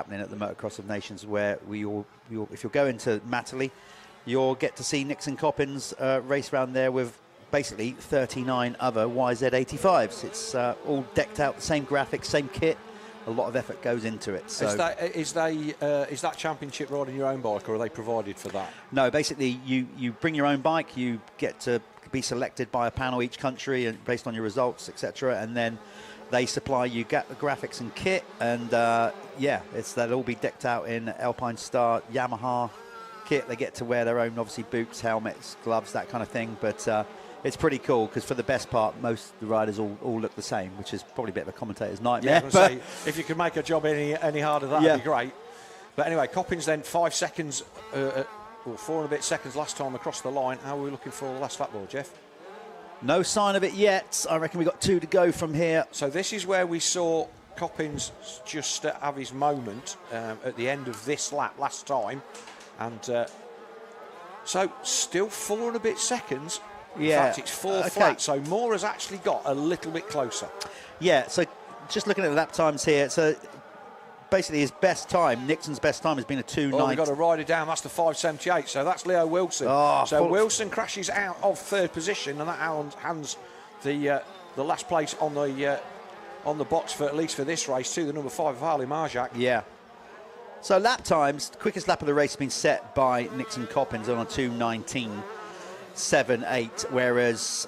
happening at the Motocross of Nations, where if you're going to Matterley, you'll get to see Nixon Coppins race around there with basically 39 other YZ85s. It's all decked out, the same graphics, same kit. A lot of effort goes into it. So Is that championship riding your own bike, or are they provided for that? No, basically you bring your own bike. You get to be selected by a panel each country and based on your results, etc. And then they supply you graphics and kit. And yeah, they'll all be decked out in Alpine Star, Yamaha kit. They get to wear their own, obviously, boots, helmets, gloves, that kind of thing. But it's pretty cool because for the best part, most of the riders all look the same, which is probably a bit of a commentator's nightmare. Yeah, say, if you could make a job any harder, that'd be great. But anyway, Coppins then 5 seconds, or 4 and a bit seconds last time across the line. How are we looking for the last lap ball, Jeff? No sign of it yet. I reckon we've got 2 to go from here. So this is where we saw Coppins just have his moment at the end of this lap last time. And so still 4 and a bit seconds. In fact, it's 4 flat, so Moore has actually got a little bit closer. Yeah, so just looking at the lap times here, so basically his best time, Nixon's best time, has been a 2:9. Oh, we've got to ride it down. That's the 5:78, so that's Leo Wilson. Oh, so Wilson crashes out of 3rd position, and that hands the last place on the box, for at least for this race, to the number 5 of Harley Marjak. Yeah. So lap times, the quickest lap of the race has been set by Nixon Coppins on a 2:19.78, whereas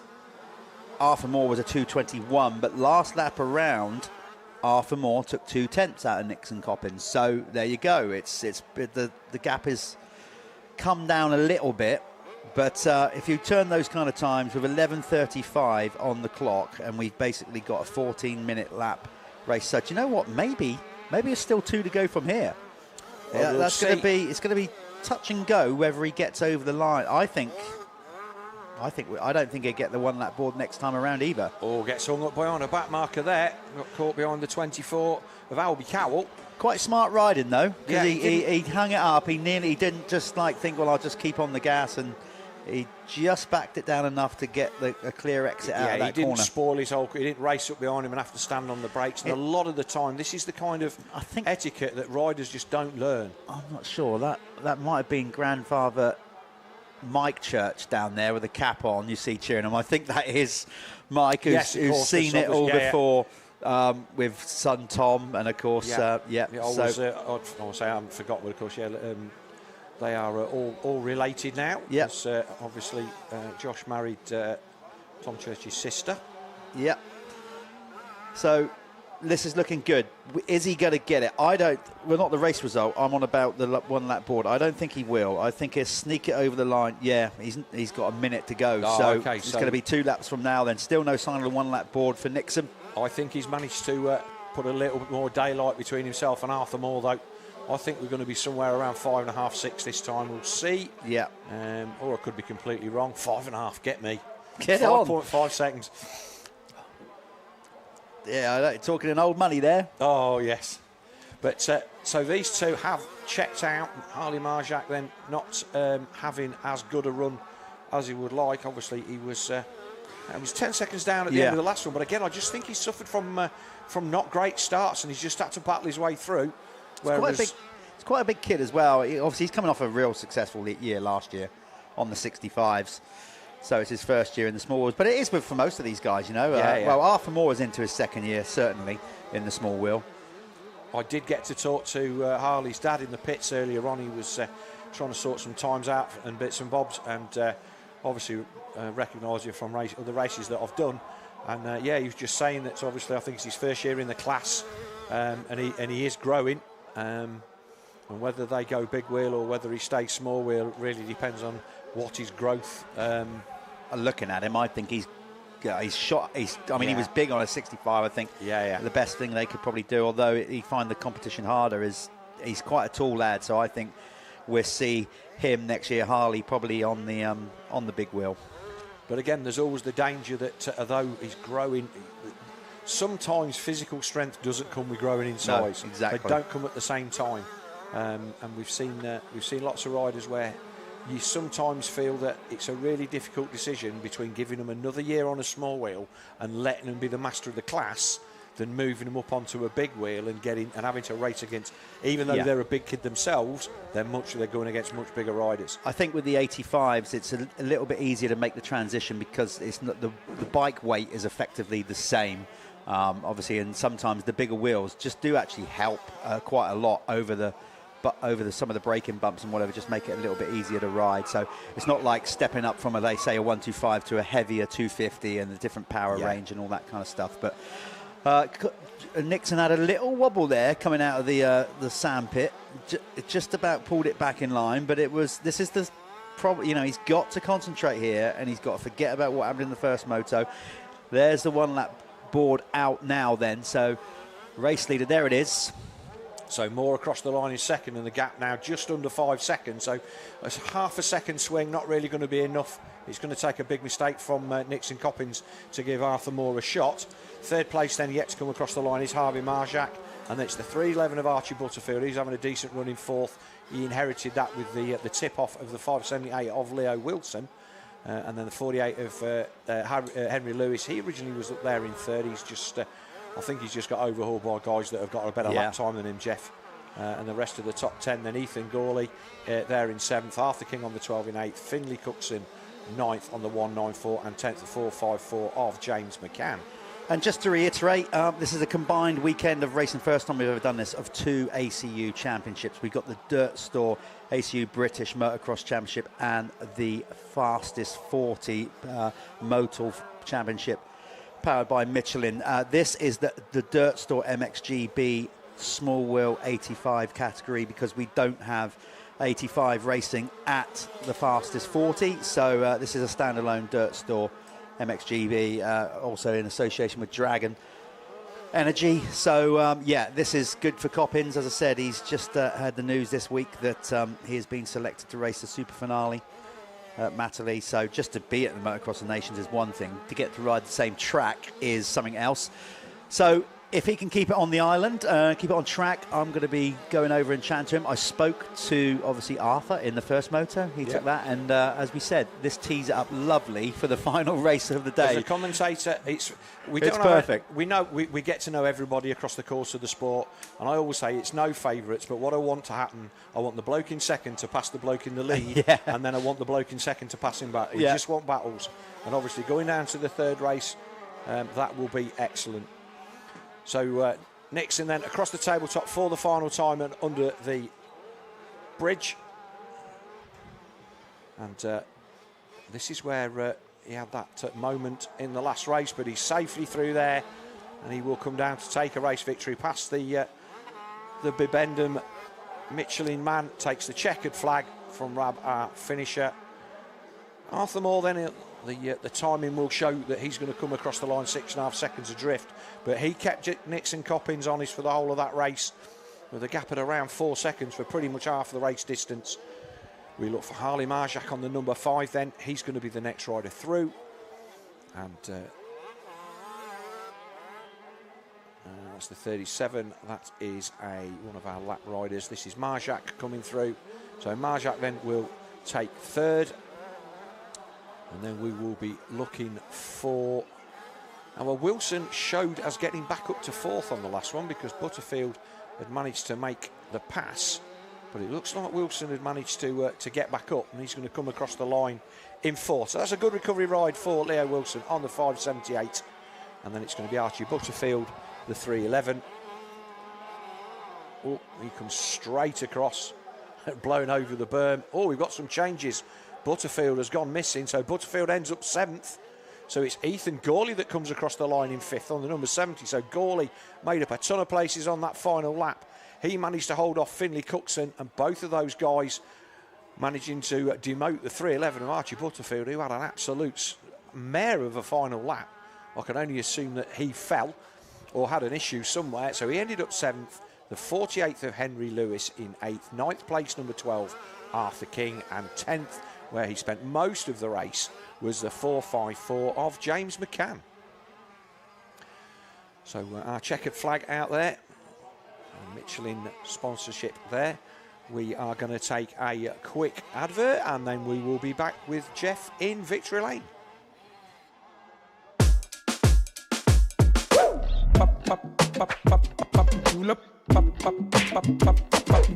Arthur Moore was a 2:21. But last lap around, Arthur Moore took 2/10 out of Nixon Coppins. So there you go. The gap has come down a little bit. But if you turn those kind of times with 11:35 on the clock, and we've basically got a 14-minute lap race. So do you know what? Maybe it's still 2 to go from here. Well, yeah, it's going to be touch and go whether he gets over the line. I don't think he'll get the 1 lap board next time around either. Or gets hung up behind a back marker there. Got caught behind the 24 of Albie Cowell. Quite smart riding though, because yeah, he hung it up. He didn't just like think, well, I'll just keep on the gas, and he just backed it down enough to get a clear exit out of that corner. He didn't spoil his whole. He didn't race up behind him and have to stand on the brakes. And a lot of the time, this is the kind of etiquette that riders just don't learn. I'm not sure. That might have been grandfather Mike Church down there with the cap on. You see cheering him. I think that is Mike, who's seen it all before. With son Tom, and of course, I haven't forgotten, but of course, they are all related now. Yes, obviously, Josh married Tom Church's sister. Yeah. So this is looking good. Is he going to get it? Well, not the race result. I'm on about the 1 lap board. I don't think he will. I think he'll sneak it over the line. Yeah, he's got a minute to go. It's going to be 2 laps from now. Then still no sign of the 1 lap board for Nixon. I think he's managed to put a little bit more daylight between himself and Arthur Moore, though. I think we're going to be somewhere around 5.5, 6 this time. We'll see. Yeah. Or I could be completely wrong. 5.5, get me. Get on. 5.5 seconds. Yeah, talking in old money there. Oh, yes. But so these two have checked out. Harley Marjak then not having as good a run as he would like. Obviously, he was 10 seconds down at the end of the last one. But again, I just think he's suffered from not great starts, and he's just had to battle his way through. It's quite a big kid as well. Obviously, he's coming off a real successful year last year on the 65s. So it's his first year in the small wheels. But it is for most of these guys, you know. Well, Arthur Moore is into his 2nd year, certainly, in the small wheel. I did get to talk to Harley's dad in the pits earlier on. He was trying to sort some times out and bits and bobs, and obviously recognise you from other races that I've done. And he was just saying that obviously I think it's his first year in the class, and he is growing. And whether they go big wheel or whether he stays small wheel really depends on what his growth. Looking at him, I think he's shot. He was big on a 65. I think the best thing they could probably do, although he find the competition harder, is he's quite a tall lad. So I think we'll see him next year, Harley, probably on the big wheel. But again, there's always the danger that although he's growing, sometimes physical strength doesn't come with growing in size. No, exactly. They don't come at the same time. And we've seen lots of riders where you sometimes feel that it's a really difficult decision between giving them another year on a small wheel and letting them be the master of the class than moving them up onto a big wheel and having to race against, even though they're a big kid themselves, they're going against much bigger riders. I think with the 85s, it's a little bit easier to make the transition because it's not the bike weight is effectively the same, obviously, and sometimes the bigger wheels just do actually help quite a lot over some of the braking bumps and whatever, just make it a little bit easier to ride. So it's not like stepping up from a 125 to a heavier 250 and the different power range and all that kind of stuff. But Nixon had a little wobble there coming out of the sand pit. Just about pulled it back in line, but this is the problem. You know, he's got to concentrate here, and he's got to forget about what happened in the first moto. There's the 1 lap board out now then. So race leader, there it is. So Moore across the line in second, and the gap now just under 5 seconds. So it's half a second swing, not really going to be enough. It's going to take a big mistake from Nixon Coppins to give Arthur Moore a shot. Third place then yet to come across the line is Harvey Marjak, and it's the 311 of Archie Butterfield. He's having a decent run in fourth. He inherited that with the tip-off of the 578 of Leo Wilson. And then the 48 of Henry Lewis. He originally was up there in third. He's just... I think he's just got overhauled by guys that have got a better lap time than him, Jeff. And the rest of the top 10, then Ethan Gawley there in 7th, Arthur King on the 12 in 8th, Finley Cookson 9th on the 194, and 10th the 454 of James McCann. And just to reiterate, this is a combined weekend of racing, first time we've ever done this, of 2 ACU championships. We've got the Dirt Store ACU British Motocross Championship and the Fastest 40 Motul Championship, powered by Michelin. This is the Dirt Store MXGB small wheel 85 category, because we don't have 85 racing at the Fastest 40. So this is a standalone Dirt Store MXGB, also in association with Dragon Energy. So yeah, this is good for Coppins. As I said, he's just had the news this week that he has been selected to race the super finale at Matterley. So just to be at the Motocross of Nations is one thing, to get to ride the same track is something else. So if he can keep it on the island, keep it on track, I'm going to be going over and chatting to him. I spoke to, obviously, Arthur in the first moto. He took that, and as we said, this tees it up lovely for the final race of the day. As a commentator, it's perfect. We know we get to know everybody across the course of the sport, and I always say it's no favourites, but what I want to happen, I want the bloke in second to pass the bloke in the lead, and then I want the bloke in second to pass him back. You just want battles, and obviously going down to the third race, that will be excellent. So Nixon then across the tabletop for the final time and under the bridge. And this is where he had that moment in the last race, but he's safely through there, and he will come down to take a race victory past the Bibendum Michelin man. Takes the checkered flag from Rab, our finisher. Arthur Moore then, the timing will show that he's going to come across the line 6.5 seconds adrift, but he kept Nixon Coppins honest for the whole of that race, with a gap at around 4 seconds for pretty much half the race distance. We look for Harley Marjak on the number 5 then. He's going to be the next rider through. And that's the 37. That is one of our lap riders. This is Marjak coming through. So Marjak then will take third. And then we will be looking for... Now, Wilson showed us getting back up to 4th on the last one, because Butterfield had managed to make the pass. But it looks like Wilson had managed to get back up, and he's going to come across the line in 4th. So that's a good recovery ride for Leo Wilson on the 578. And then it's going to be Archie Butterfield, the 311. Oh, he comes straight across, blown over the berm. Oh, we've got some changes. Butterfield has gone missing, so Butterfield ends up 7th. So it's Ethan Gawley that comes across the line in 5th on the number 70. So Gawley made up a ton of places on that final lap. He managed to hold off Finley Cookson, and both of those guys managing to demote the 311 of Archie Butterfield, who had an absolute mare of a final lap. I can only assume that he fell or had an issue somewhere. So he ended up 7th. The 48th of Henry Lewis in 8th. 9th place, number 12, Arthur King. And 10th, where he spent most of the race, was the 454 of James McCann. So our checkered flag out there, Michelin sponsorship there. We are going to take a quick advert, and then we will be back with Jeff in Victory Lane. julep,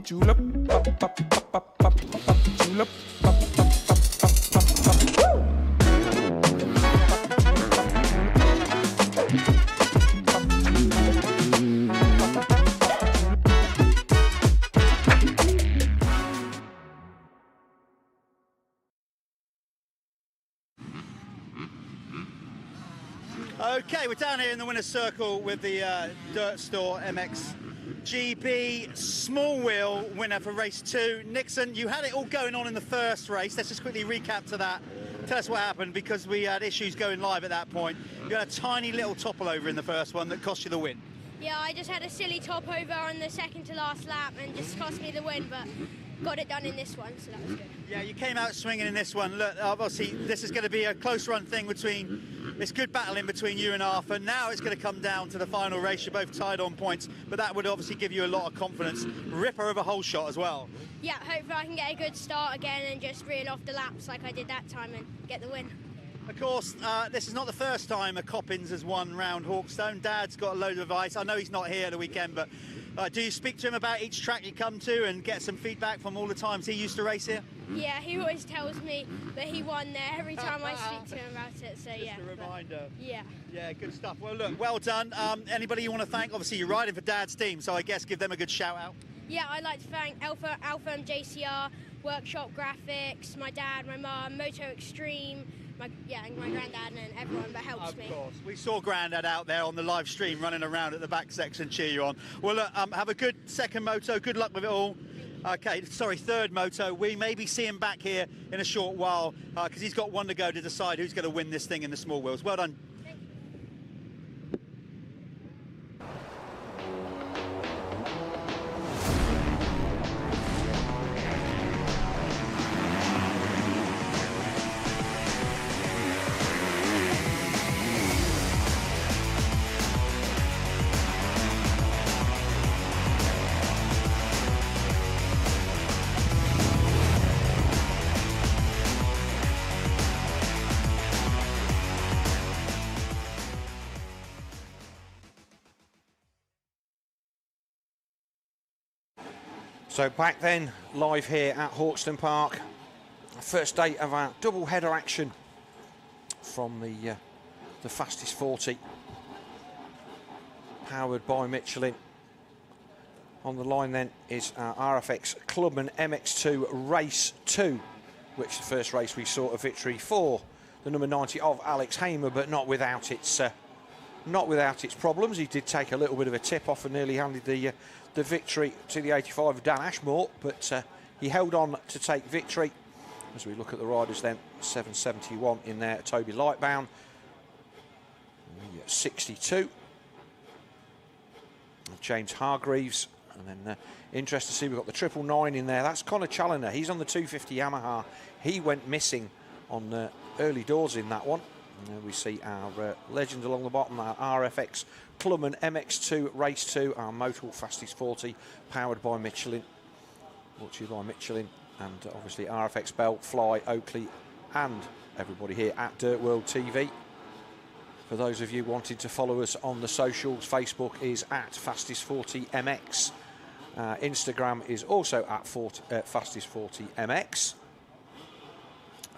julep, julep. Okay, we're down here in the winner's circle with the Dirt Store MXGB small wheel winner for race 2. Nixon, you had it all going on in the first race. Let's just quickly recap to that. Tell us what happened, because we had issues going live at that point. You had a tiny little topple over in the first one that cost you the win. Yeah, I just had a silly top over on the second to last lap and just cost me the win, but got it done in this one, so that was good. Yeah, you came out swinging in this one. Look, obviously this is going to be a close run thing between, it's good battling between you and Arthur. Now it's going to come down to the final race. You're both tied on points, but that would obviously give you a lot of confidence. Ripper of a whole shot as well. Yeah, hopefully I can get a good start again and just reel off the laps like I did that time and get the win. Of course, this is not the first time a Coppins has won round Hawkstone. Dad's got a load of advice. I know he's not here the weekend, but do you speak to him about each track you come to and get some feedback from all the times he used to race here? Yeah, he always tells me that he won there every time I speak to him about it, so yeah. Just a reminder. Yeah. Yeah, good stuff. Well, look, well done. Anybody you want to thank? Obviously, you're riding for Dad's team, so I guess give them a good shout out. Yeah, I'd like to thank Alpha and JCR, Workshop Graphics, my dad, my mum, Moto Extreme, and my granddad and everyone that helps me. Of course. We saw Grandad out there on the live stream running around at the back section, cheer you on. Well, look, have a good second moto. Good luck with it all. Okay, sorry, third moto. We may be seeing back here in a short while because he's got one to go to decide who's going to win this thing in the small wheels. Well done. So back then, live here at Hawkstone Park, first day of our double header action from the Fastest 40, powered by Michelin. On the line then is our RFX Clubman MX2 Race 2, which the first race we saw a victory for the number 90 of Alex Hamer, but not without its problems. He did take a little bit of a tip off and nearly handed the victory to the 85 of Dan Ashmore, but he held on to take victory. As we look at the riders then, 771 in there, Toby Lightbound, 62, James Hargreaves, and then interesting to see we've got the 999 in there. That's Connor Challoner. He's on the 250 Yamaha. He went missing on early doors in that one. And we see our legend along the bottom, our RFX Clubman MX2 Race 2, our Motul Fastest 40, powered by Michelin, brought to you by Michelin, and obviously RFX Belt, Fly, Oakley, and everybody here at DirtWorld-TV. For those of you wanting to follow us on the socials, Facebook is at Fastest40MX. Instagram is also at Fastest40MX.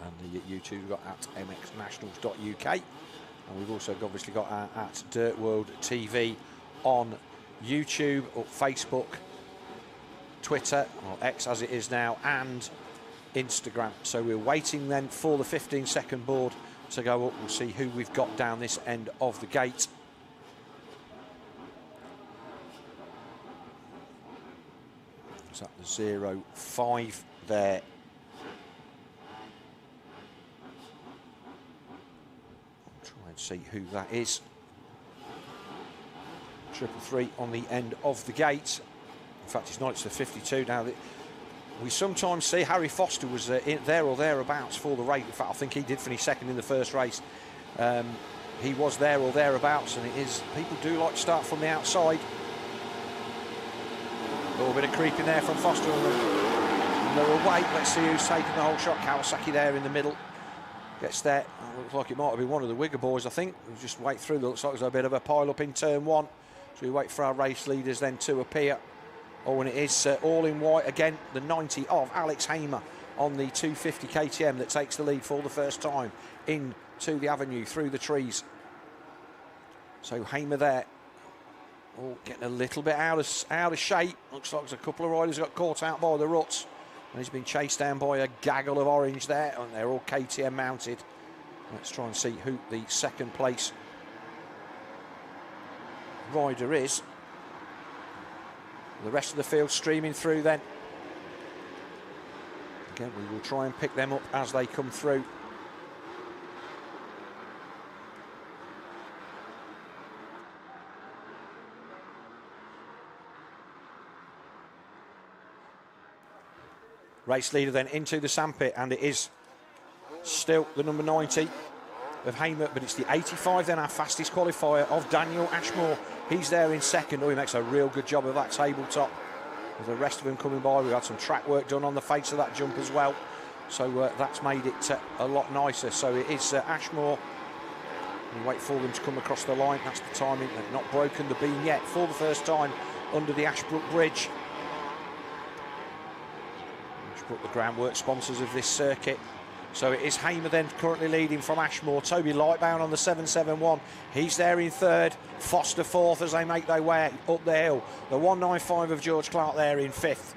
And the YouTube we've got at mxnationals.uk, and we've also obviously got at DirtWorld-TV on YouTube, or Facebook, Twitter, or X as it is now, and Instagram. So we're waiting then for the 15-second board to go up. We'll see who we've got down this end of the gate. Is that the 05 there? See who that is. 333 on the end of the gate. In fact, it's not, it's the 52 now. We sometimes see Harry Foster was there or thereabouts for the race. In fact, I think he did finish second in the first race. He was there or thereabouts, and it is, people do like to start from the outside. A little bit of creeping there from Foster on the lower weight. Let's see who's taking the whole shot. Kawasaki there in the middle. Gets there. Looks like it might have been one of the Wigger boys, I think. We'll just wait through. Looks like there's a bit of a pile up in turn one. So we wait for our race leaders then to appear. Oh, and it is all in white again, the 90 of Alex Hamer on the 250 KTM that takes the lead for the first time into the avenue through the trees. So Hamer there, getting a little bit out of shape. Looks like there's a couple of riders got caught out by the ruts, and he's been chased down by a gaggle of orange there, and they're all KTM mounted. Let's try and see who the second place rider is. The rest of the field streaming through then. Again, we will try and pick them up as they come through. Race leader then into the sandpit, and it is still the number 90 of Hamer, but it's the 85 then, our fastest qualifier, of Daniel Ashmore. He's there in second. Oh, he makes a real good job of that tabletop. With the rest of them coming by, we've had some track work done on the face of that jump as well. So that's made it a lot nicer. So it is Ashmore. We wait for them to come across the line. That's the timing. They've not broken the beam yet for the first time under the Ashbrook Bridge. Ashbrook, the groundwork sponsors of this circuit. So it is Hamer then currently leading from Ashmore. Toby Lightbound on the 771. He's there in third. Foster fourth as they make their way up the hill. The 195 of George Clark there in fifth.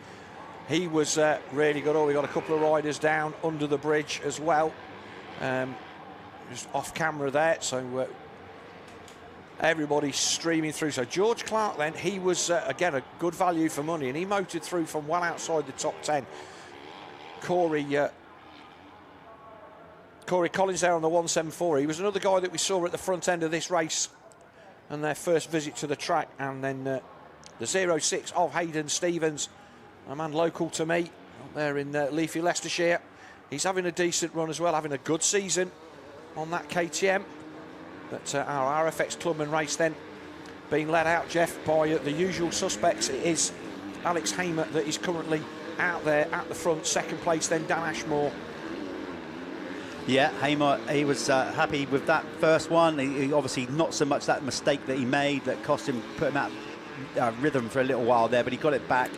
He was really good. Oh, we got a couple of riders down under the bridge as well. Just off camera there. So everybody's streaming through. So George Clark then, he was again a good value for money, and he motored through from well outside the top 10. Corey Collins there on the 174. He was another guy that we saw at the front end of this race and their first visit to the track. And then the 06 of Hayden Stevens, a man local to me, up there in leafy Leicestershire. He's having a decent run as well, having a good season on that KTM. But our RFX Clubman race then being led out, Jeff, by the usual suspects. It is Alex Hamer that is currently out there at the front. Second place then Dan Ashmore. Yeah, Hamer, he was happy with that first one. He obviously not so much that mistake that he made that cost him, put him out rhythm for a little while there, but he got it back.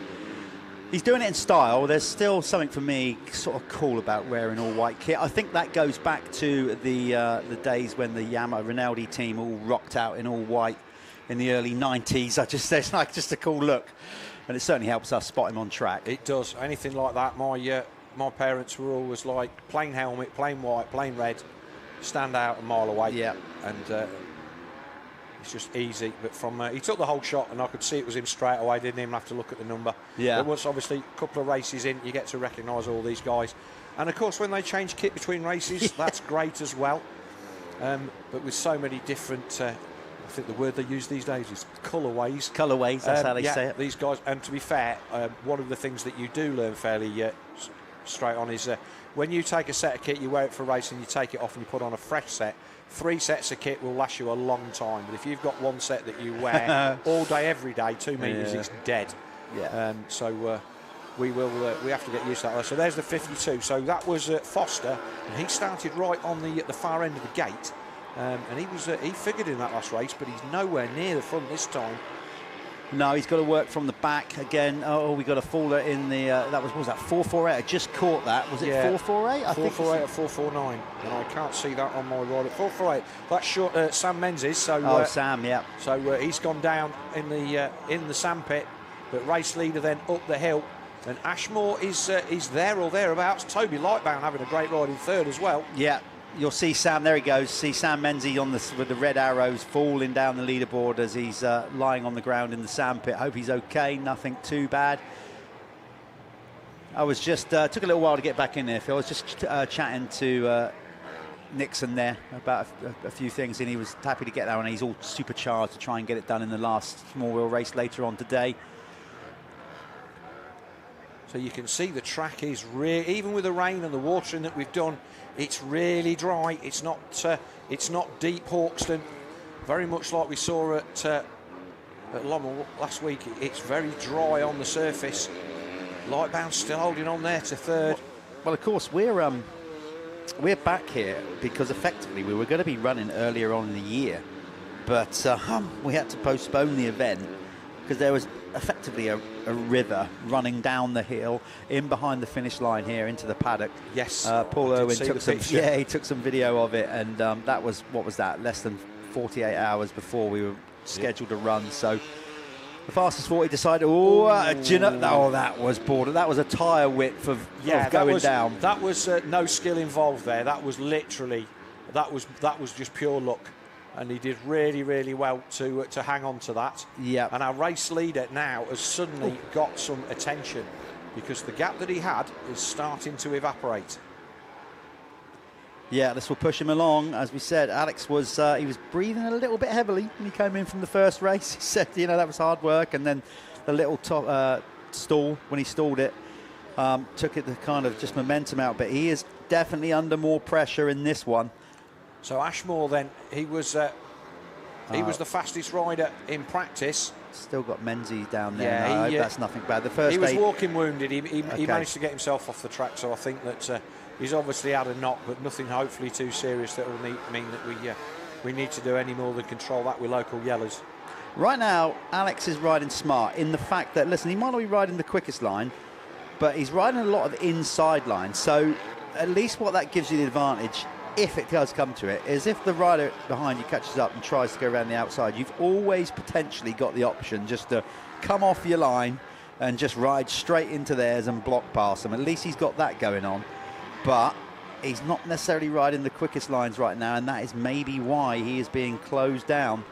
He's doing it in style. There's still something for me sort of cool about wearing all white kit. I think that goes back to the days when the Yamaha Rinaldi team all rocked out in all white in the early 90s. It's like just a cool look, and it certainly helps us spot him on track. It does. Anything like that, my parents were always like, plain helmet, plain white, plain red, stand out a mile away. Yeah. And it's just easy. But from he took the whole shot, and I could see it was him straight away. Didn't even have to look at the number. Yeah. But once, obviously, a couple of races in, you get to recognise all these guys. And of course, when they change kit between races, that's great as well. But with so many different, I think the word they use these days is colourways. Colourways, that's how they say it. These guys, and to be fair, one of the things that you do learn fairly straight on is when you take a set of kit, you wear it for a race, and you take it off and you put on a fresh set. 3 sets of kit will last you a long time, but if you've got one set that you wear all day, every day, 2 meters, it's dead. Yeah. So we have to get used to that. So there's the 52. So that was Foster, and he started right on the far end of the gate, and he figured in that last race, but he's nowhere near the front this time. No, he's got to work from the back again. Oh, we got a faller in the. What was that 448? I just caught that. Was it 448? 448 or 449, and I can't see that on my rod at 448. That's short. Sam Menzies. So Sam, yeah. So he's gone down in the sandpit, but race leader then up the hill, and Ashmore is there or thereabouts. Toby Lightbound having a great ride in third as well. Yeah. You'll see Sam, there he goes, see Sam Menzies with the red arrows falling down the leaderboard as he's lying on the ground in the sandpit. Hope he's okay, nothing too bad. I was just, took a little while to get back in there, Phil. I was just chatting to Nixon there about a few things, and he was happy to get that one. He's all supercharged to try and get it done in the last small wheel race later on today. So you can see the track is even with the rain and the watering that we've done, it's really dry. It's not deep Hawkstone, very much like we saw at Lommel last week. It's very dry on the surface. Lightbound still holding on there to third. Well, of course, we're back here because effectively we were going to be running earlier on in the year, but we had to postpone the event because there was effectively a river running down the hill in behind the finish line here into the paddock. Yes, Paul Irwin took some, picture. he took some video of it, and that was, what was that, less than 48 hours before we were scheduled to run. So the fastest 40 decided, do you know, that was border. That was a tyre width of going down. That was no skill involved there. That was literally, that was just pure luck. And he did really, really well to hang on to that. Yeah. And our race leader now has suddenly got some attention because the gap that he had is starting to evaporate. Yeah, this will push him along. As we said, Alex was he was breathing a little bit heavily when he came in from the first race. He said, you know, that was hard work, and then the little stall, when he stalled it, took it the kind of just momentum out. But he is definitely under more pressure in this one. So Ashmore then, he was the fastest rider in practice. Still got Menzies down there. Yeah, no, I hope that's nothing bad. The first he was walking wounded. He Okay. managed to get himself off the track, so I think that he's obviously had a knock, but nothing hopefully too serious that will mean that we need to do any more than control that with local yellers. Right now, Alex is riding smart in the fact that, listen, he might not be riding the quickest line, but he's riding a lot of inside lines. So at least what that gives you the advantage, if it does come to it, is if the rider behind you catches up and tries to go around the outside, you've always potentially got the option just to come off your line and just ride straight into theirs and block past them. At least he's got that going on. But he's not necessarily riding the quickest lines right now, and that is maybe why he is being closed down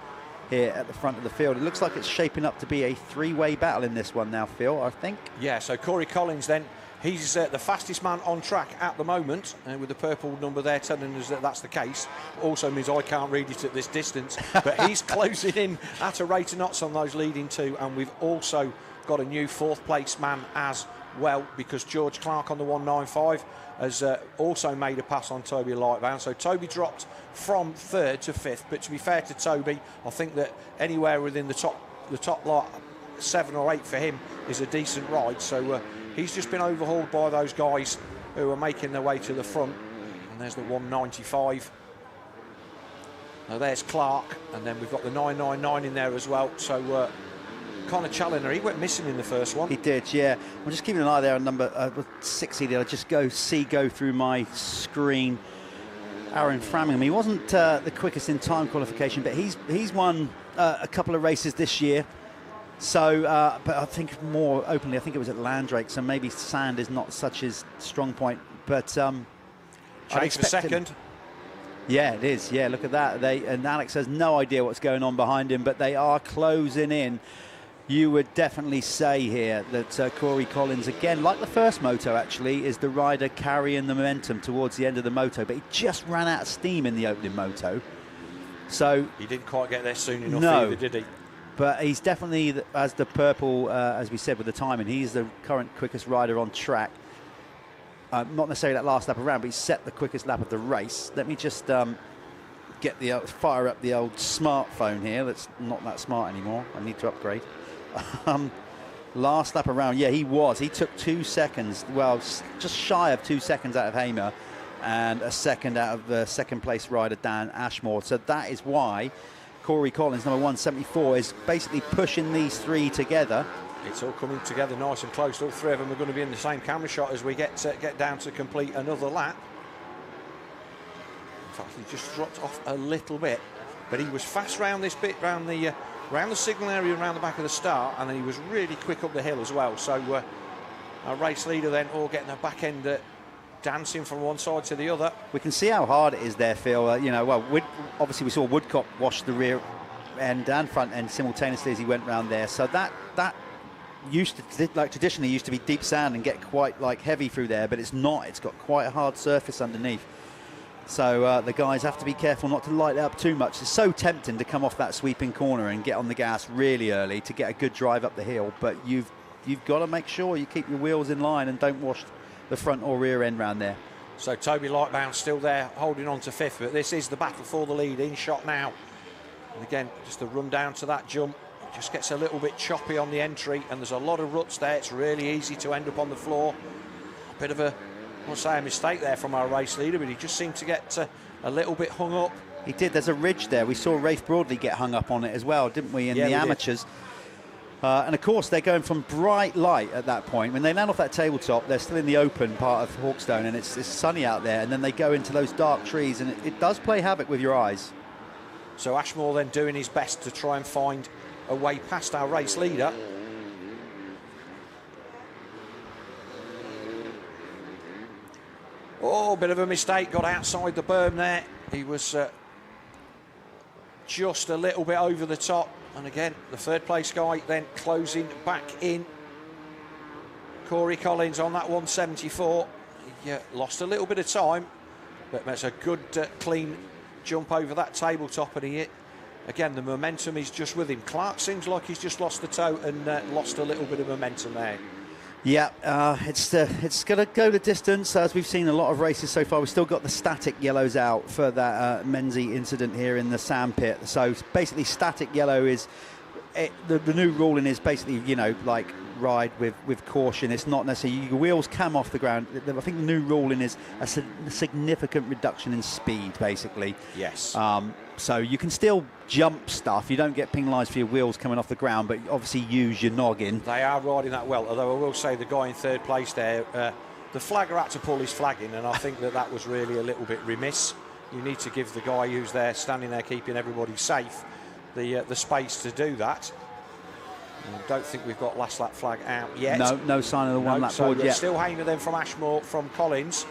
here at the front of the field. It looks like it's shaping up to be a three-way battle in this one now, Phil, I think. Yeah, so Corey Collins then, he's the fastest man on track at the moment, with the purple number there telling us that that's the case. Also means I can't read it at this distance, but he's closing in at a rate of knots on those leading two, and we've also got a new fourth place man as well, because George Clark on the 195 has also made a pass on Toby Lightbound. So Toby dropped from third to fifth, but to be fair to Toby, I think that anywhere within the top lot 7 or 8 for him is a decent ride. So he's just been overhauled by those guys who are making their way to the front. And there's the 195. Now there's Clark, and then we've got the 999 in there as well. So Connor Challoner, he went missing in the first one. He did, yeah. I'm just keeping an eye there on number 60. I'll just go through my screen. Aaron Framingham, he wasn't the quickest in time qualification, but he's won a couple of races this year. So, but I think more openly, I think it was at Landrake, so maybe sand is not such his strong point. But Chase for second. Yeah, it is. Yeah, look at that. And Alex has no idea what's going on behind him, but they are closing in. You would definitely say here that Corey Collins, again, like the first moto actually, is the rider carrying the momentum towards the end of the moto, but he just ran out of steam in the opening moto. So he didn't quite get there soon enough either, did he? But he's definitely, as the purple, as we said with the timing, he's the current quickest rider on track. Not necessarily that last lap around, but he set the quickest lap of the race. Let me just fire up the old smartphone here. That's not that smart anymore. I need to upgrade. Last lap around, yeah, he took 2 seconds, well, just shy of 2 seconds out of Hamer, and a second out of the second place rider Dan Ashmore. So that is why Corey Collins, number 174, is basically pushing these three together. It's all coming together nice and close. All three of them are going to be in the same camera shot as we get down to complete another lap. In fact, he just dropped off a little bit, but he was fast round this bit, round the signal area, around the back of the start, and then he was really quick up the hill as well. So our race leader then all getting the back end dancing from one side to the other. We can see how hard it is there, Phil. Obviously we saw Woodcock wash the rear end and front end simultaneously as he went round there. So that traditionally used to be deep sand and get quite heavy through there, but it's not. It's got quite a hard surface underneath. So the guys have to be careful not to light it up too much. It's so tempting to come off that sweeping corner and get on the gas really early to get a good drive up the hill, but you've got to make sure you keep your wheels in line and don't wash the front or rear end round there. So Toby Lightbound still there holding on to fifth, but this is the battle for the lead in shot now. And again, just a run down to that jump. It just gets a little bit choppy on the entry, and there's a lot of ruts there. It's really easy to end up on the floor. A bit of a, I won't say a mistake there from our race leader, but he just seemed to get a little bit hung up He did. There's a ridge there. We saw Rafe Broadley get hung up on it as well, didn't we, in the amateurs? And of course, they're going from bright light at that point. When they land off that tabletop, they're still in the open part of Hawkstone, and it's sunny out there. And then they go into those dark trees, and it does play havoc with your eyes. So Ashmore then doing his best to try and find a way past our race leader. Oh, bit of a mistake, got outside the berm there. He was just a little bit over the top. And again, the third place guy then closing back in. Corey Collins on that 174. He lost a little bit of time, but that's a good clean jump over that tabletop, and he hit. Again, the momentum is just with him. Clark seems like he's just lost the toe and lost a little bit of momentum there. Yeah, it's going to go the distance, as we've seen a lot of races so far. We've still got the static yellows out for that Menzie incident here in the sand pit. So basically, static yellow is the new ruling is basically, you know, like ride with caution. It's not necessarily your wheels come off the ground. I think the new ruling is a significant reduction in speed, basically. Yes. So you can still jump stuff. You don't get penalised for your wheels coming off the ground, but obviously use your noggin. They are riding that well, although I will say the guy in third place there, the flagger had to pull his flag in, and I think that was really a little bit remiss. You need to give the guy who's there, standing there, keeping everybody safe, the space to do that. I don't think we've got last lap flag out yet. No sign of the one lap board yet. Still hanging then from Ashmore, from Collins.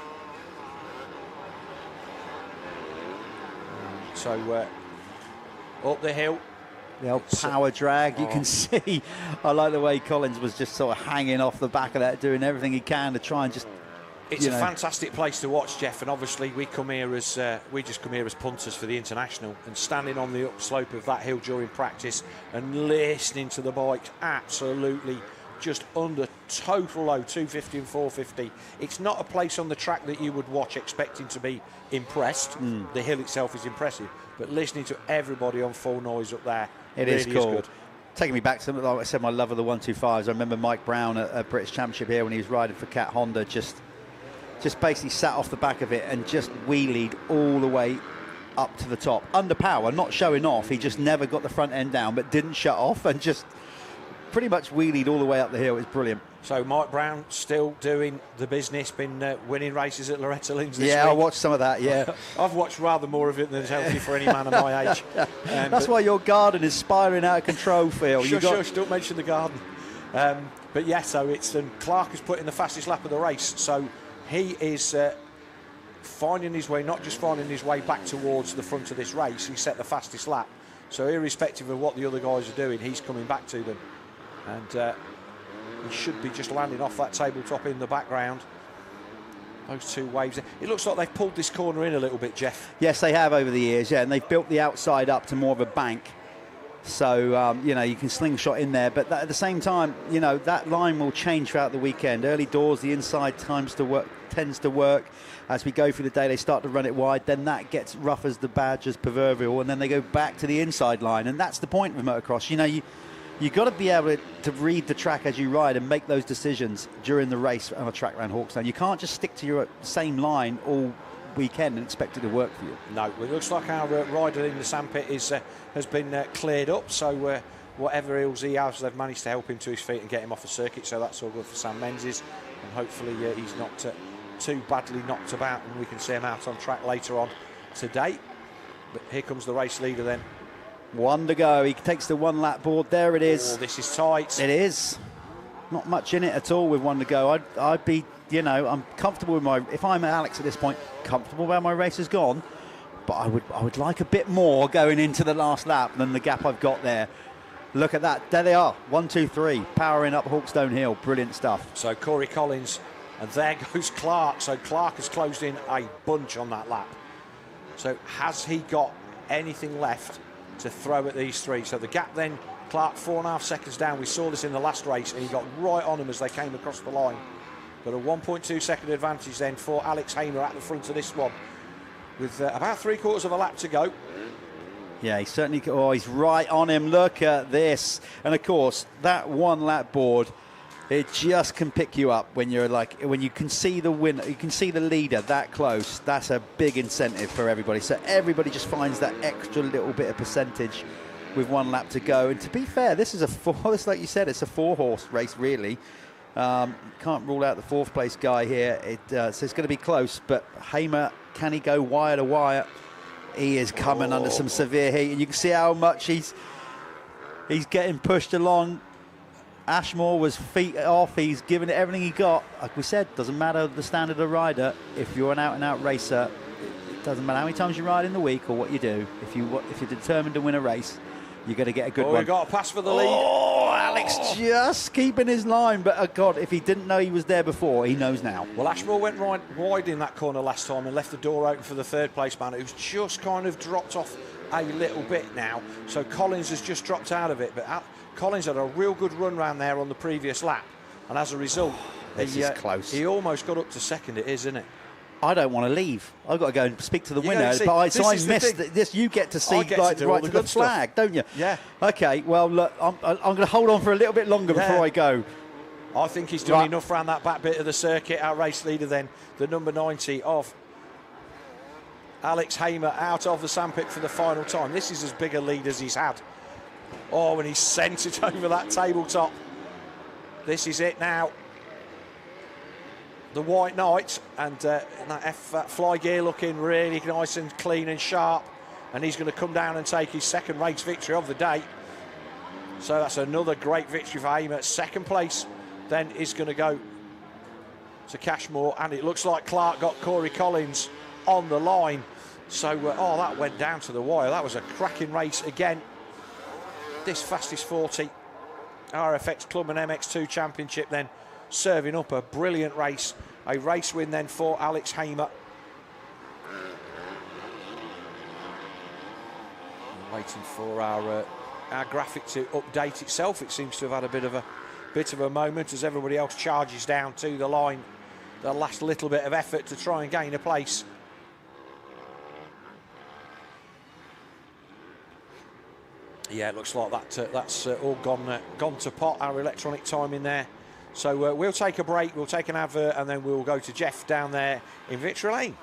So up the hill. The old power drag, you can see. I like the way Collins was just sort of hanging off the back of that, doing everything he can to try and just... It's a fantastic place to watch, Jeff, and obviously we come here as punters for the International, and standing on the upslope of that hill during practice and listening to the bikes absolutely just under total low, 250 and 450. It's not a place on the track that you would watch expecting to be impressed. The hill itself is impressive, but listening to everybody on full noise up there, it really is cool. Is good. Taking me back to, like I said, my love of the 125s. I remember Mike Brown at a British Championship here when he was riding for Cat Honda, just basically sat off the back of it and just wheelied all the way up to the top. Under power, not showing off. He just never got the front end down, but didn't shut off and just pretty much wheelied all the way up the hill. It was brilliant. So Mike Brown still doing the business, been winning races at Loretta Lynn's this week. I watched some of that, yeah. I've watched rather more of it than is healthy for any man of my age. That's why your garden is spiraling out of control, Phil. Shush, don't mention the garden. But yeah, so it's Clark has put in the fastest lap of the race, so he is finding his way, not just finding his way back towards the front of this race. He set the fastest lap, so irrespective of what the other guys are doing, he's coming back to them, and he should be just landing off that tabletop in the background. Those two waves. It looks like they've pulled this corner in a little bit, Jeff. Yes, they have over the years, yeah, and they've built the outside up to more of a bank. So, you can slingshot in there. But at the same time, that line will change throughout the weekend. Early doors, the inside tends to work. As we go through the day, they start to run it wide. Then that gets rough as the badge, as proverbial. And then they go back to the inside line. And that's the point with motocross. You've got to be able to read the track as you ride and make those decisions during the race on a track around Hawkstone. You can't just stick to your same line all weekend and expect it to work for you. No, it looks like our rider in the sandpit has been cleared up, so whatever ills he has, they've managed to help him to his feet and get him off the circuit, so that's all good for Sam Menzies, and hopefully he's not too badly knocked about and we can see him out on track later on today. But here comes the race leader then. One to go. He takes the one lap board. There it is. Oh, this is tight. It is. Not much in it at all with one to go. I'd be, I'm comfortable with if I'm Alex at this point, comfortable where my race has gone, but I would like a bit more going into the last lap than the gap I've got there. Look at that. There they are. 1, 2, 3. Powering up Hawkstone Hill. Brilliant stuff. So Corey Collins, and there goes Clark. So Clark has closed in a bunch on that lap. So has he got anything left to throw at these three? So the gap then, Clark 4.5 seconds down. We saw this in the last race, and he got right on them as they came across the line. But a 1.2 second advantage then for Alex Hamer at the front of this one, with about 3/4 of a lap to go. Yeah, he certainly. Oh, he's right on him. Look at this. And of course, that one lap board It just can pick you up when you're like, when you can see the winner, you can see the leader that close. That's a big incentive for everybody. So everybody just finds that extra little bbit of percentage with 1 lap to go. And to be fair, this is this, like you said, it's a 4-horse race, really. Can't rule out the 4th place guy here. So it's going to be close, but Hamer, can he go wire to wire? He is coming under some severe heat, and you can see how much he's getting pushed along. Ashmore was feet off. He's giving it everything he got. Like we said, doesn't matter the standard of rider. If you're an out-and-out racer, it doesn't matter how many times you ride in the week or what you do. If you're determined to win a race, you're going to get a good one. We got a pass for the lead. Oh, Alex just keeping his line. But, God, if he didn't know he was there before, he knows now. Well, Ashmore went wide in that corner last time and left the door open for the 3rd place man, who's just kind of dropped off a little bit now. So Collins has just dropped out of it. But Collins had a real good run round there on the previous lap. And as a result, this is close. He almost got up to 2nd, it is, isn't it? I don't want to leave. I've got to go and speak to the winner. So I missed this. You get to see right to the flag, don't you? Yeah. Okay, well, look, I'm going to hold on for a little bit longer before I go. I think he's done enough around that back bit of the circuit. Our race leader then, the number 90 of Alex Hamer, out of the sandpit for the final time. This is as big a lead as he's had. Oh, and he sent it over that tabletop. This is it now. The White Knight, and that fly gear looking really nice and clean and sharp, and he's going to come down and take his 2nd race victory of the day. So that's another great victory for Hamer. 2nd place then is going to go to Cashmore, and it looks like Clark got Corey Collins on the line. So that went down to the wire. That was a cracking race again. This Fastest 40 RFX Clubman MX2 Championship then serving up a brilliant race. A race win then for Alex Hamer. Waiting for our graphic to update itself. It seems to have had a bit of a moment as everybody else charges down to the line. The last little bit of effort to try and gain a place. Yeah, it looks like that's all gone to pot, our electronic time in there. So we'll take a break, we'll take an advert, and then we'll go to Jeff down there in Victory Lane.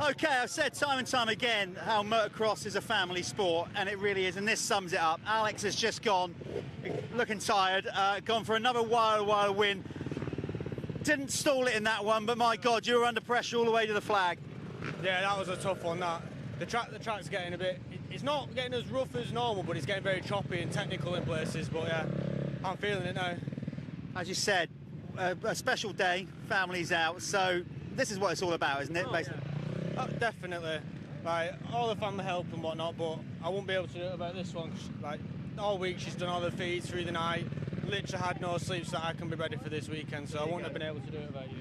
Okay, I've said time and time again how motocross is a family sport, and it really is, and this sums it up. Alex has just gone, looking tired, gone for another wire win. Didn't stall it in that one, but my God, you were under pressure all the way to the flag. Yeah, that was a tough one. The track's getting a bit, it's not getting as rough as normal, but it's getting very choppy and technical in places. But yeah, I'm feeling it now. As you said, a special day, family's out, so this is what it's all about, isn't it? Oh, yeah. Definitely. Like, all the family help and whatnot, but I won't be able to do it about this one. Like, all week she's done all the feeds through the night, literally had no sleep so that I can be ready for this weekend, so I wouldn't have been able to do it without you.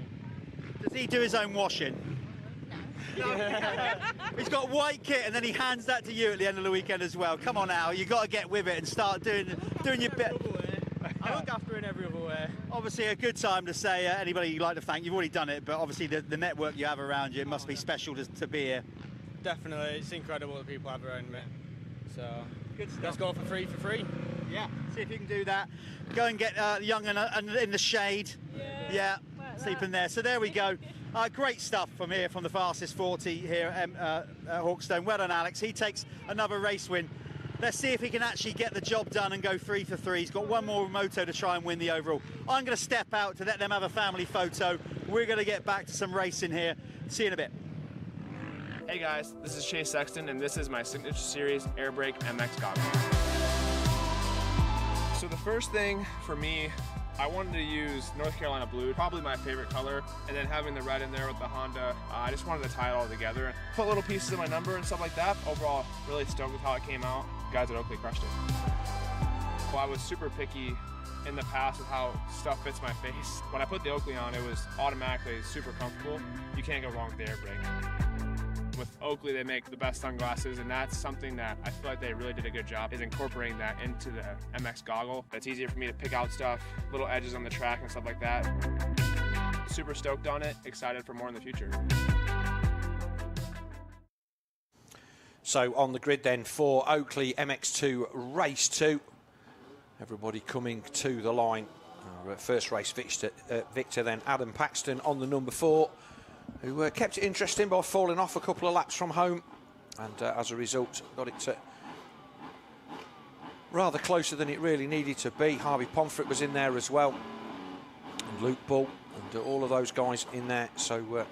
Does he do his own washing? No. He's got white kit and then he hands that to you at the end of the weekend as well. Come on now, you've got to get with it and start doing your bit. I look after in every other way. Obviously a good time to say anybody you'd like to thank. You've already done it, but obviously the network you have around you must be special to be here. Definitely, it's incredible the people I have around me. So good stuff. Let's go for free. Yeah, see if you can do that. Go and get Young and in the shade. Yeah, sleeping there. So there we go. Great stuff from here, from the Fastest 40 here at Hawkstone. Well done, Alex. He takes another race win. Let's see if he can actually get the job done and go 3 for 3. He's got one more moto to try and win the overall. I'm going to step out to let them have a family photo. We're going to get back to some racing here. See you in a bit. Hey guys, this is Chase Sexton, and this is my signature series air brake MX Goggle. So the first thing for me, I wanted to use North Carolina blue, probably my favorite color, and then having the red in there with the Honda, I just wanted to tie it all together. Put little pieces of my number and stuff like that. Overall, really stoked with how it came out. The guys at Oakley crushed it. Well, I was super picky in the past with how stuff fits my face. When I put the Oakley on, it was automatically super comfortable. You can't go wrong with the air brake. With Oakley, they make the best sunglasses, and that's something that I feel like they really did a good job, is incorporating that into the MX Goggle. It's easier for me to pick out stuff, little edges on the track and stuff like that. Super stoked on it, excited for more in the future. So on the grid then for Oakley MX2 Race 2. Everybody coming to the line. Our first race victor then Adam Paxton on the number 4, who kept it interesting by falling off a couple of laps from home, and as a result got it rather closer than it really needed to be. Harvey Pomfret was in there as well, and Luke Bull, and all of those guys in there. So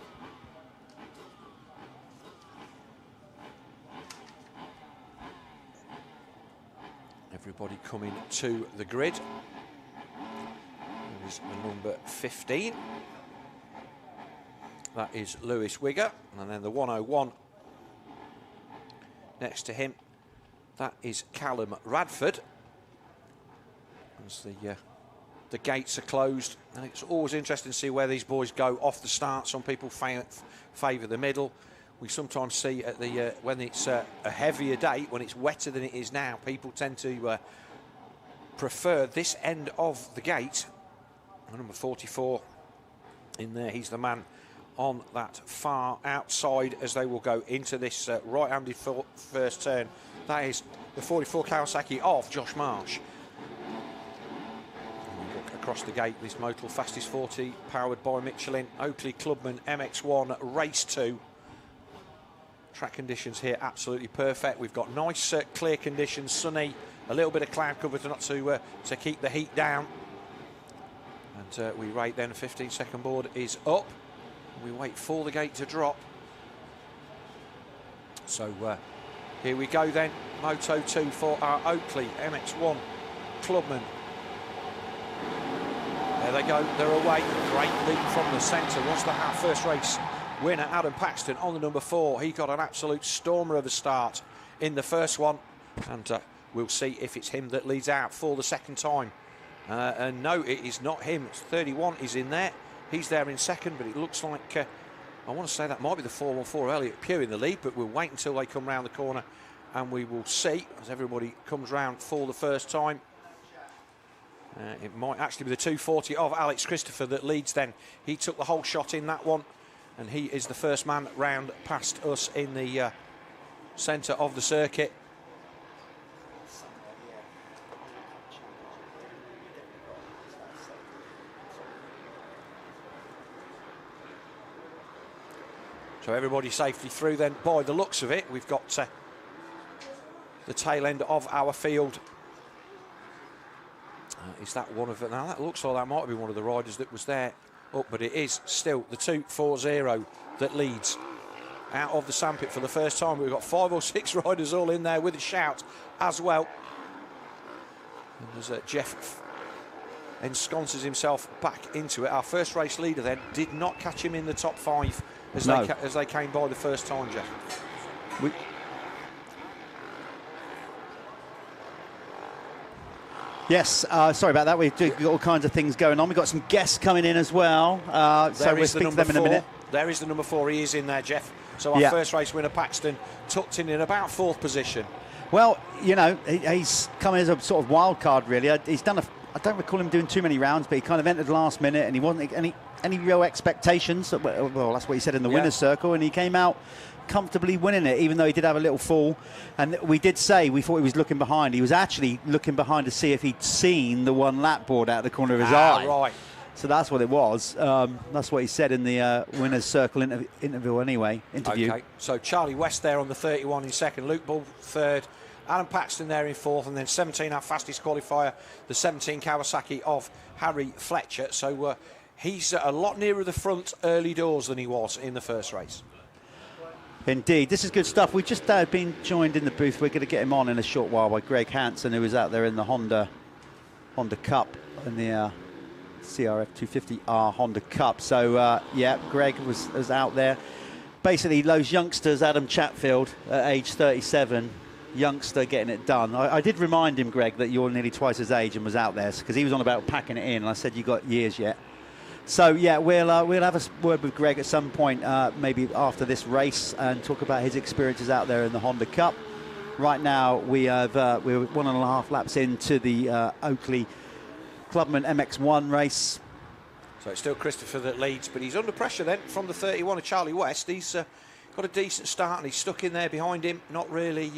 everybody coming to the grid. There is the number 15. That is Lewis Wigger, and then the 101 next to him, that is Callum Radford. As the gates are closed, and it's always interesting to see where these boys go off the start. Some people favour the middle. We sometimes see at the when it's a heavier day, when it's wetter than it is now, people tend to prefer this end of the gate. Number 44 in there, he's the man on that far outside as they will go into this right-handed first turn. That is the 44 Kawasaki of Josh Marsh. And we look across the gate, this Motul Fastest 40 powered by Michelin, Oakley Clubman MX1 Race 2. Track conditions here absolutely perfect. We've got nice clear conditions, sunny, a little bit of cloud cover to keep the heat down. And we rate then, 15-second board is up. We wait for the gate to drop. So here we go then, Moto 2 for our Oakley MX1 Clubman. There they go, they're away. Great lead from the centre. Was the first race winner, Adam Paxton, on the number 4. He got an absolute stormer of a start in the first one, and we'll see if it's him that leads out for the second time. And no, it is not him. It's 31 is in there. He's there in second, but it looks like, I want to say that might be the 414 Elliot Pugh in the lead, but we'll wait until they come round the corner and we will see as everybody comes round for the first time. It might actually be the 240 of Alex Christopher that leads then. He took the whole shot in that one, and he is the first man round past us in the centre of the circuit. So everybody safely through then. By the looks of it, we've got the tail end of our field. Is that one of it? Now that looks like that might be one of the riders that was there up, but it is still the 240 that leads out of the sandpit for the first time. We've got 5 or 6 riders all in there with a shout as well. And as Jeff ensconces himself back into it, our first race leader then did not catch him in the top 5 as they came by the first time, Jeff. Yes, sorry about that. We've got all kinds of things going on. We've got some guests coming in as well. So we'll speak to them in a minute. There is the number 4. He is in there, Jeff. So our first race winner, Paxton, tucked in about 4th position. Well, you know, he's coming as a sort of wild card, really. He's done I don't recall him doing too many rounds, but he kind of entered last minute, and he wasn't any real expectations. Well, that's what he said in the winner's circle, and he came out comfortably winning it, even though he did have a little fall. And we did say we thought he was looking behind. He was actually looking behind to see if he'd seen the one lap board out of the corner of his eye. Right. So that's what it was. That's what he said in the winner's circle interview anyway. Okay, so Charlie West there on the 31 in second, Luke Bull 3rd, Adam Paxton there in 4th, and then 17, our fastest qualifier, the 17 Kawasaki of Harry Fletcher. So he's a lot nearer the front early doors than he was in the first race. Indeed, this is good stuff. We've just been joined in the booth. We're going to get him on in a short while by Greg Hansen, who was out there in the Honda Cup, in the CRF 250R Honda Cup. So, yeah, Greg was out there. Basically, those youngsters, Adam Chatfield, at age 37, youngster getting it done. I did remind him, Greg, that you're nearly twice his age and was out there, because he was on about packing it in, and I said you got years yet. So yeah, we'll have a word with Greg at some point, maybe after this race, and talk about his experiences out there in the Honda Cup. Right now we're 1.5 laps into the Oakley Clubman MX1 race. So it's still Christopher that leads, but he's under pressure then from the 31 of Charlie West. He's got a decent start and he's stuck in there behind him. Not really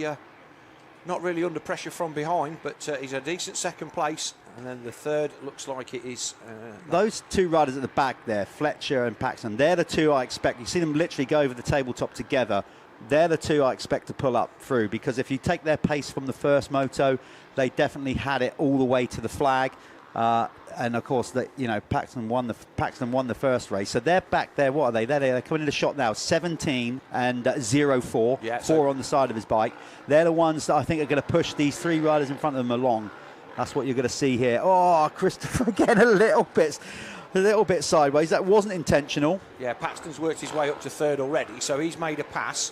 under pressure from behind, but he's a decent second place. And then the third looks like it is... Those two riders at the back there, Fletcher and Paxton, they're the two I expect. You see them literally go over the tabletop together. They're the two I expect to pull up through, because if you take their pace from the first moto, they definitely had it all the way to the flag. And of course, Paxton won the first race, so they're back there. What are they? They're coming into shot now. 17 and 0-4, yeah, four on the side of his bike. They're the ones that I think are going to push these three riders in front of them along. That's what you're going to see here. Oh, Christopher again a little bit sideways. That wasn't intentional. Yeah, Paxton's worked his way up to third already, so he's made a pass.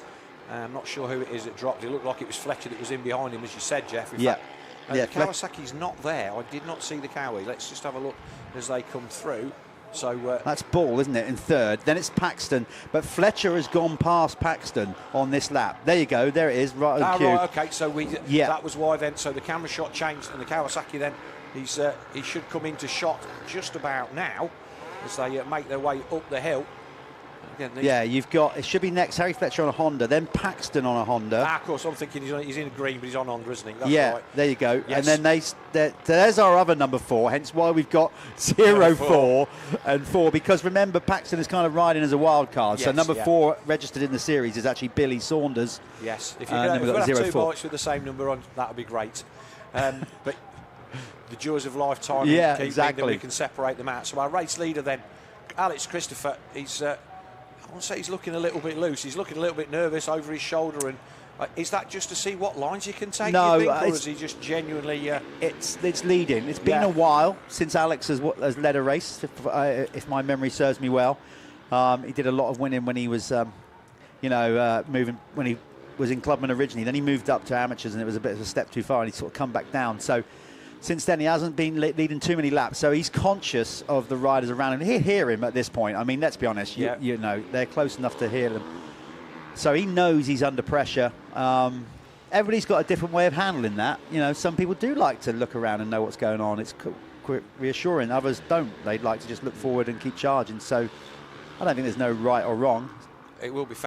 I'm not sure who it is that dropped. It looked like it was Fletcher that was in behind him, as you said, Jeff. In fact, the Kawasaki's not there. I did not see the Kawi. Let's just have a look as they come through. So that's Ball, isn't it, in third? Then it's Paxton, but Fletcher has gone past Paxton on this lap. There you go. There it is, right on cue. Right, okay. So that was why then. So the camera shot changed, and the Kawasaki then he should come into shot just about now as they make their way up the hill. Again, it should be next Harry Fletcher on a Honda, then Paxton on a Honda. Of course, I'm thinking he's in green, but he's on Honda, isn't he? That's right. There you go. Yes. And then there's our other number 4, hence why we've got 0, 4 and 4, because remember, Paxton is kind of riding as a wild card. So number 4 registered in the series is actually Billy Saunders. Yes, if you could have 2 bikes with the same number on, that would be great. But the joys of lifetime, exactly. That we can separate them out. So our race leader then, Alex Christopher, I won't say he's looking a little bit loose. He's looking a little bit nervous over his shoulder. And is that just to see what lines you can take? No, do you think, or is he just genuinely? It's leading. It's been a while since Alex has led a race, if my memory serves me well. He did a lot of winning when he was, moving when he was in Clubman originally. Then he moved up to amateurs, and it was a bit of a step too far, and he sort of come back down. So since then, he hasn't been leading too many laps, so he's conscious of the riders around him. He'll hear him at this point. I mean, let's be honest, you know, they're close enough to hear them. So he knows he's under pressure. Everybody's got a different way of handling that. You know, some people do like to look around and know what's going on. It's reassuring. Others don't. They'd like to just look forward and keep charging. So I don't think there's no right or wrong. It will be